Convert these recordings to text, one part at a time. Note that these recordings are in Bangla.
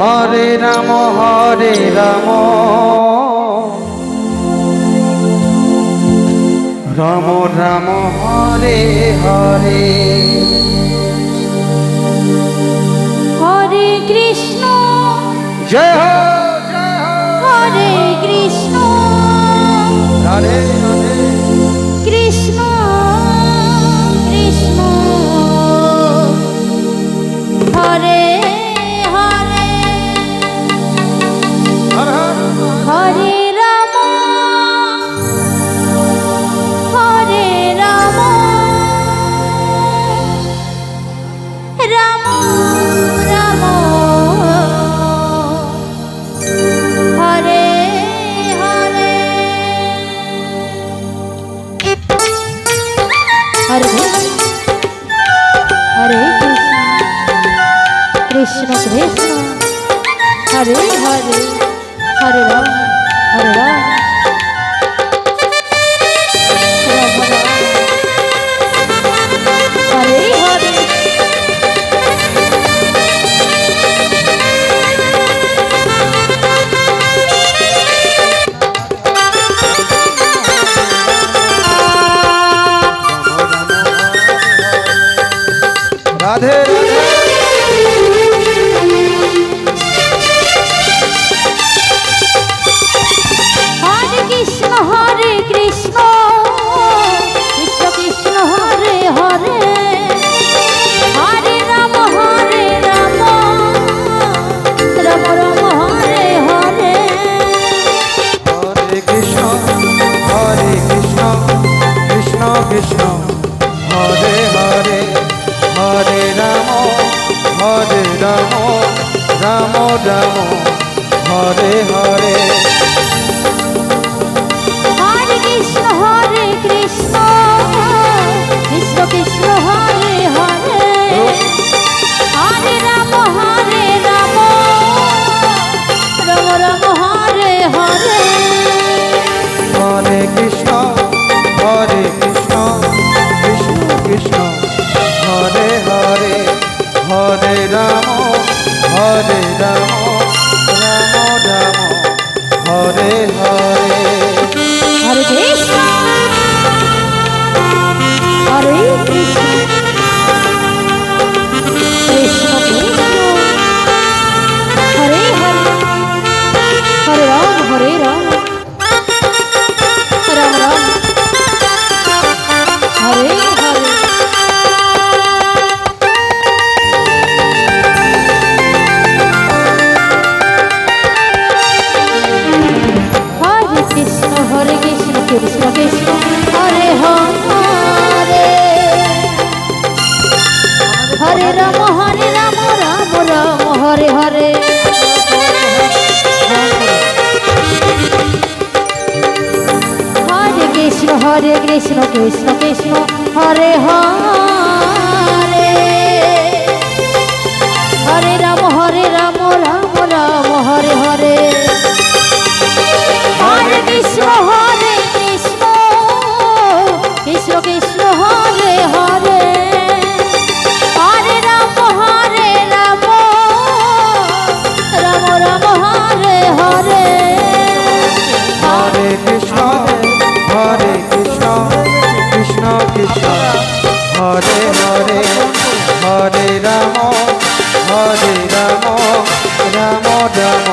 হরে রাম রাম রাম হরে হরে হরে কৃষ্ণ জয় হো হরে কৃষ্ণ রাধে রাধে কৃষ্ণ কৃষ্ণ হরে হরে হর হর হরে রাম রাম রাম হরে হরে হরে হরে কৃষ্ণ কৃষ্ণ হরে হরে হরে রাম হরে রাম হরে হরে রাধে হরে কৃষ্ণ হরে কৃষ্ণ কৃষ্ণ কৃষ্ণ হরে হরে হরে রাম রাম রাম হরে হরে হরে কৃষ্ণ কৃষ্ণ কৃষ্ণ হরে হরে হরে রাম রাম রাম হরে হরে হরে কৃষ্ণ কৃষ্ণ কৃষ্ণ হরে হরে হরে রাম রাম রাম হরে হরে হরে কৃষ্ণ কৃষ্ণ কৃষ্ণ হরে হরে হরে রাম রাম রাম হরে হরে হরে কৃষ্ণ হরে কৃষ্ণ কৃষ্ণ কৃষ্ণ হরে হরে হরে রাম রাম রাম হরে হরে হরে কৃষ্ণ কৃষ্ণ কৃষ্ণ হরে হরে হরে রাম রাম রাম হরে হরে হরে কৃষ্ণ কৃষ্ণ কৃষ্ণ হরে হরে হরে রাম রাম রাম হরে হরে হরে কৃষ্ণ কৃষ্ণ কৃষ্ণ হরে হরে হরে রাম রাম রাম হরে হরে হরে কৃষ্ণ কৃষ্ণ কৃষ্ণ হরে হরে হরে রাম রাম রাম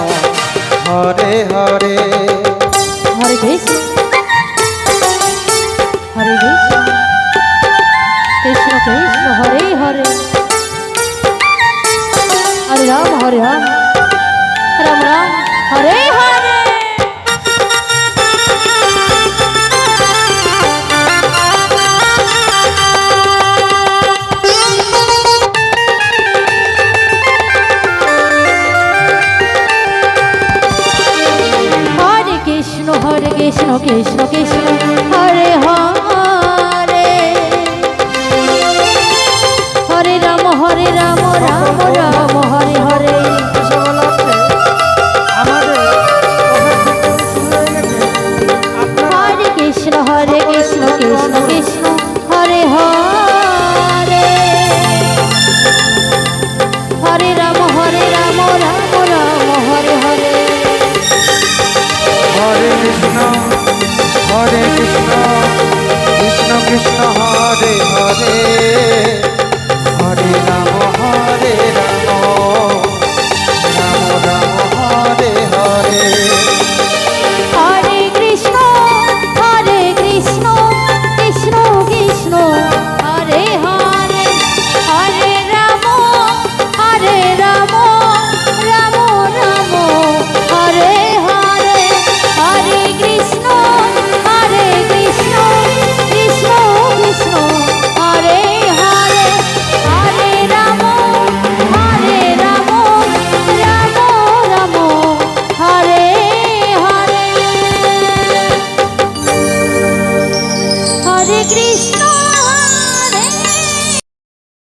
হরে হরে হরে কৃষ্ণ কৃষ্ণ কৃষ্ণ হরে হরে হরে রাম রাম রাম হরে হরে কৃষ্ণ কৃষ্ণ কৃষ্ণ হরে হরে হরে রাম রাম রাম হরে হরে হরে কৃষ্ণ কৃষ্ণ কৃষ্ণ হরে হরে হরে রাম রাম রাম কৃষ্ণ কৃষ্ণ কৃষ্ণ হরে হরে হরে রাম